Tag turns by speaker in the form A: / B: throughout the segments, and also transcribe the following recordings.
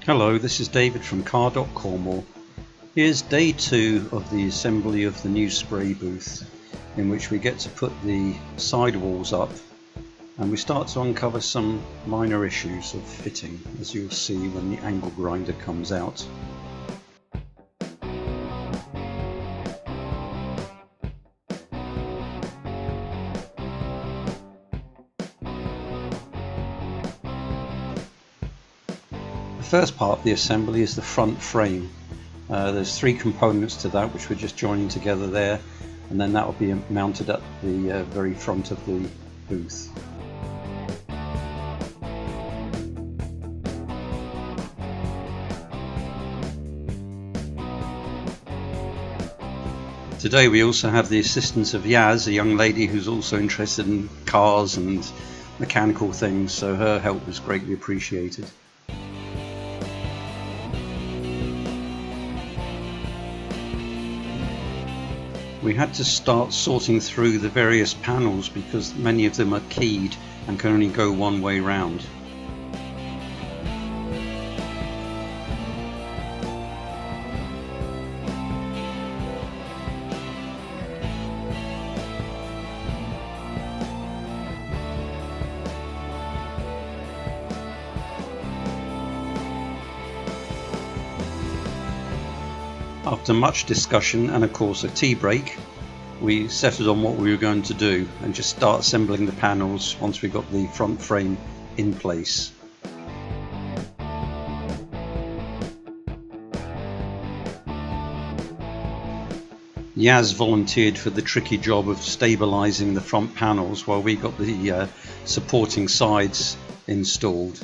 A: Hello, this is David from Car.Cornwall. Here's day 2 of the assembly of the new spray booth, in which we get to put the sidewalls up and we start to uncover some minor issues of fitting, as you'll see when the angle grinder comes out. The first part of the assembly is the front frame. There's 3 components to that, which we're just joining together there, and then that will be mounted at the very front of the booth. Today we also have the assistance of Yaz, a young lady who's also interested in cars and mechanical things, so her help was greatly appreciated. We had to start sorting through the various panels because many of them are keyed and can only go one way round. After much discussion and of course a tea break, we settled on what we were going to do and just start assembling the panels once we got the front frame in place. Yaz volunteered for the tricky job of stabilising the front panels while we got the supporting sides installed.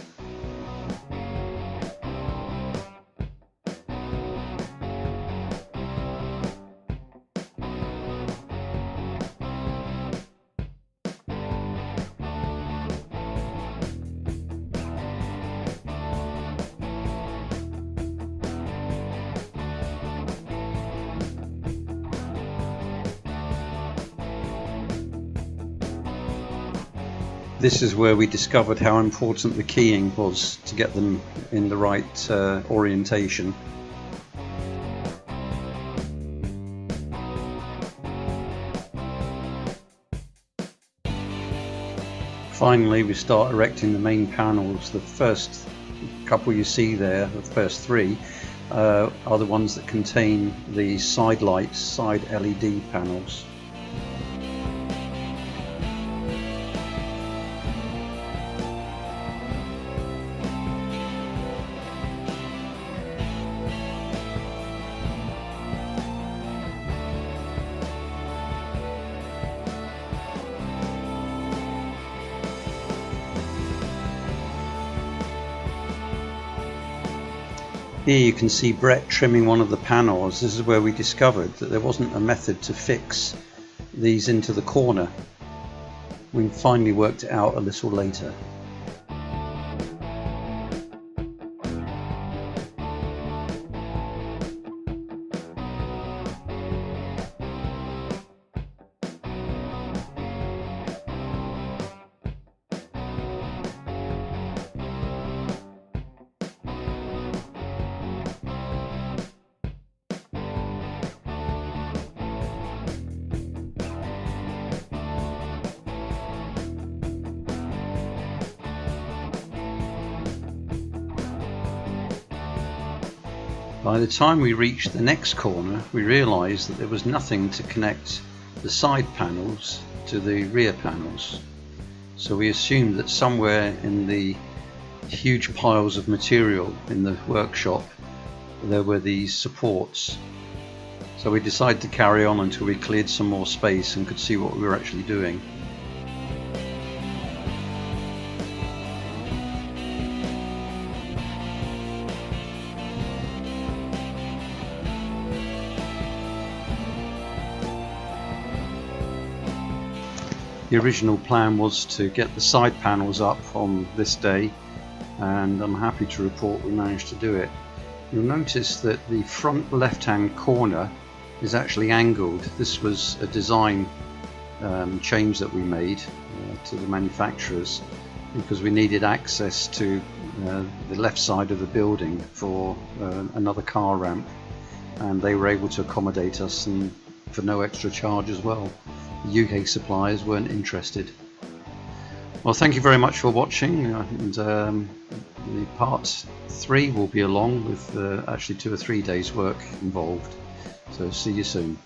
A: This is where we discovered how important the keying was to get them in the right orientation. Finally, we start erecting the main panels. The first couple you see there, the first 3, are the ones that contain the side lights, side LED panels. Here you can see Brett trimming one of the panels. This is where we discovered that there wasn't a method to fix these into the corner. We finally worked it out a little later. By the time we reached the next corner, we realised that there was nothing to connect the side panels to the rear panels. So we assumed that somewhere in the huge piles of material in the workshop there were these supports. So we decided to carry on until we cleared some more space and could see what we were actually doing. The original plan was to get the side panels up on this day, and I'm happy to report we managed to do it. You'll notice that the front left-hand corner is actually angled. This was a design change that we made to the manufacturers, because we needed access to the left side of the building for another car ramp, and they were able to accommodate us, and for no extra charge as well. The UK suppliers weren't interested. Well, thank you very much for watching, and the part 3 will be along with actually 2 or 3 days work involved. So see you soon.